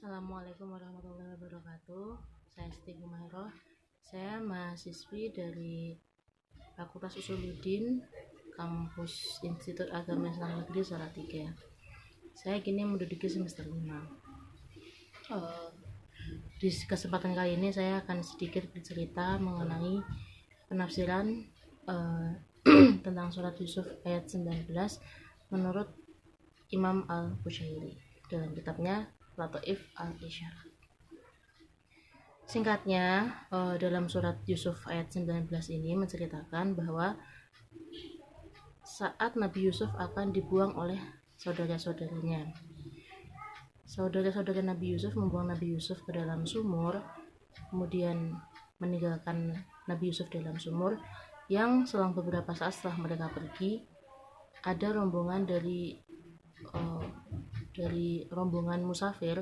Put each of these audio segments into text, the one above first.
Assalamualaikum warahmatullahi wabarakatuh. Saya Siti Humairah. Saya mahasiswi dari Fakultas Usuluddin Kampus Institut Agama Islam Negeri Salatiga. Saya kini menduduki semester 5. Di kesempatan kali ini saya akan sedikit bercerita mengenai penafsiran tentang surat Yusuf ayat 19 menurut Imam Al-Qushairi dalam kitabnya Lataif Al-Isyarah. Singkatnya, dalam surat Yusuf ayat 19 ini menceritakan bahwa saat Nabi Yusuf akan dibuang oleh saudara-saudaranya, saudara-saudara Nabi Yusuf membuang Nabi Yusuf ke dalam sumur, kemudian meninggalkan Nabi Yusuf dalam sumur, yang selang beberapa saat setelah mereka pergi, ada rombongan dari rombongan musafir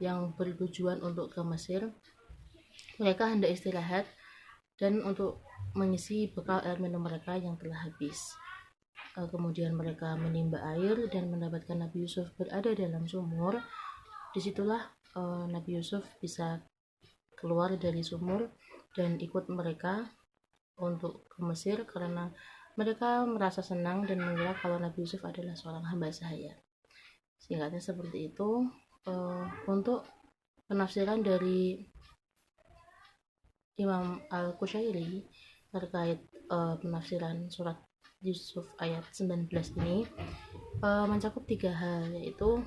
yang bertujuan untuk ke Mesir. Mereka hendak istirahat dan untuk mengisi bekal air minum mereka yang telah habis. Kemudian mereka menimba air dan mendapatkan Nabi Yusuf berada dalam sumur. Disitulah Nabi Yusuf bisa keluar dari sumur dan ikut mereka untuk ke Mesir karena mereka merasa senang dan mengira kalau Nabi Yusuf adalah seorang hamba sahaya. Singkatnya seperti itu. Untuk penafsiran dari Imam Al-Qushairi terkait penafsiran surat Yusuf ayat 19 ini mencakup 3 hal, yaitu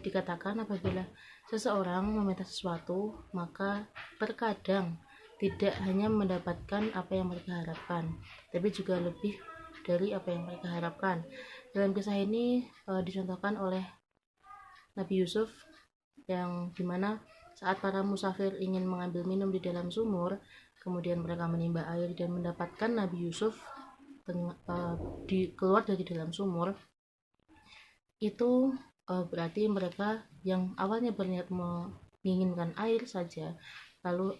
dikatakan apabila seseorang meminta sesuatu, maka terkadang tidak hanya mendapatkan apa yang mereka harapkan, tapi juga lebih dari apa yang mereka harapkan. Dalam kisah ini dicontohkan oleh Nabi Yusuf, yang dimana saat para musafir ingin mengambil minum di dalam sumur, kemudian mereka menimba air dan mendapatkan Nabi Yusuf keluar dari dalam sumur, itu berarti mereka yang awalnya berniat menginginkan air saja, lalu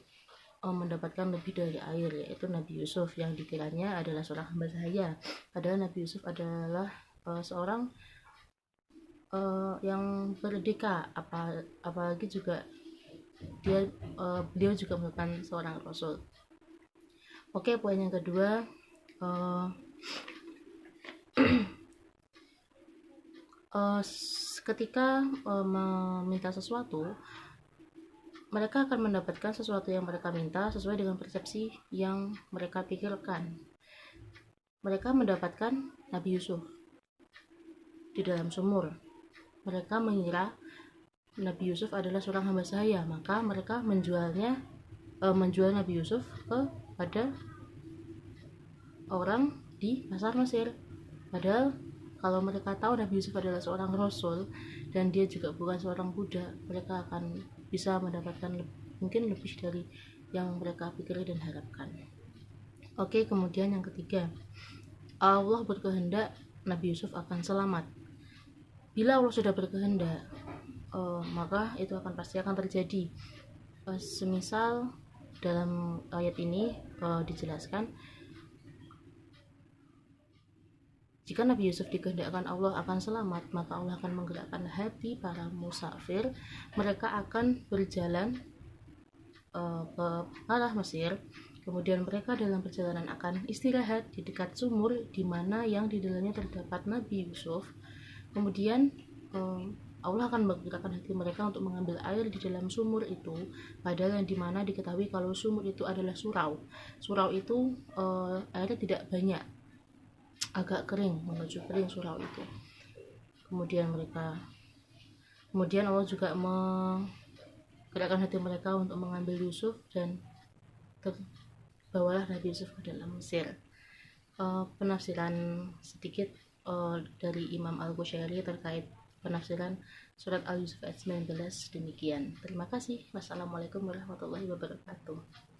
mendapatkan lebih dari air, yaitu Nabi Yusuf yang dikiranya adalah seorang hamba sahaya, padahal Nabi Yusuf adalah seorang yang berdeka, apalagi juga beliau juga merupakan seorang rasul. Oke, poin yang kedua, ketika meminta sesuatu, mereka akan mendapatkan sesuatu yang mereka minta sesuai dengan persepsi yang mereka pikirkan. Mereka mendapatkan Nabi Yusuf di dalam sumur. Mereka mengira Nabi Yusuf adalah seorang hamba sahaya, maka mereka menjual Nabi Yusuf kepada orang di pasar Mesir. Padahal kalau mereka tahu Nabi Yusuf adalah seorang rasul dan dia juga bukan seorang budak, mereka akan bisa mendapatkan mungkin lebih dari yang mereka pikir dan harapkan. Oke, kemudian yang ketiga, Allah berkehendak Nabi Yusuf akan selamat. Bila Allah sudah berkehendak, maka itu pasti akan terjadi. Semisal dalam ayat ini dijelaskan, jika Nabi Yusuf dikehendakkan Allah akan selamat, maka Allah akan menggerakkan hati para musafir. Mereka akan berjalan ke arah Mesir. Kemudian mereka dalam perjalanan akan istirahat di dekat sumur di mana yang di dalamnya terdapat Nabi Yusuf. Kemudian Allah akan menggerakkan hati mereka untuk mengambil air di dalam sumur itu, padahal yang dimana diketahui kalau sumur itu adalah surau. Surau itu airnya tidak banyak, agak kering, menuju kering surau itu. Kemudian Allah juga menggerakkan hati mereka untuk mengambil Yusuf dan terbawalah Nabi Yusuf ke dalam Mesir. Penafsiran sedikit dari Imam Al-Qushairi terkait penafsiran surat Al-Yusuf ayat 19 demikian. Terima kasih. Wassalamualaikum warahmatullahi wabarakatuh.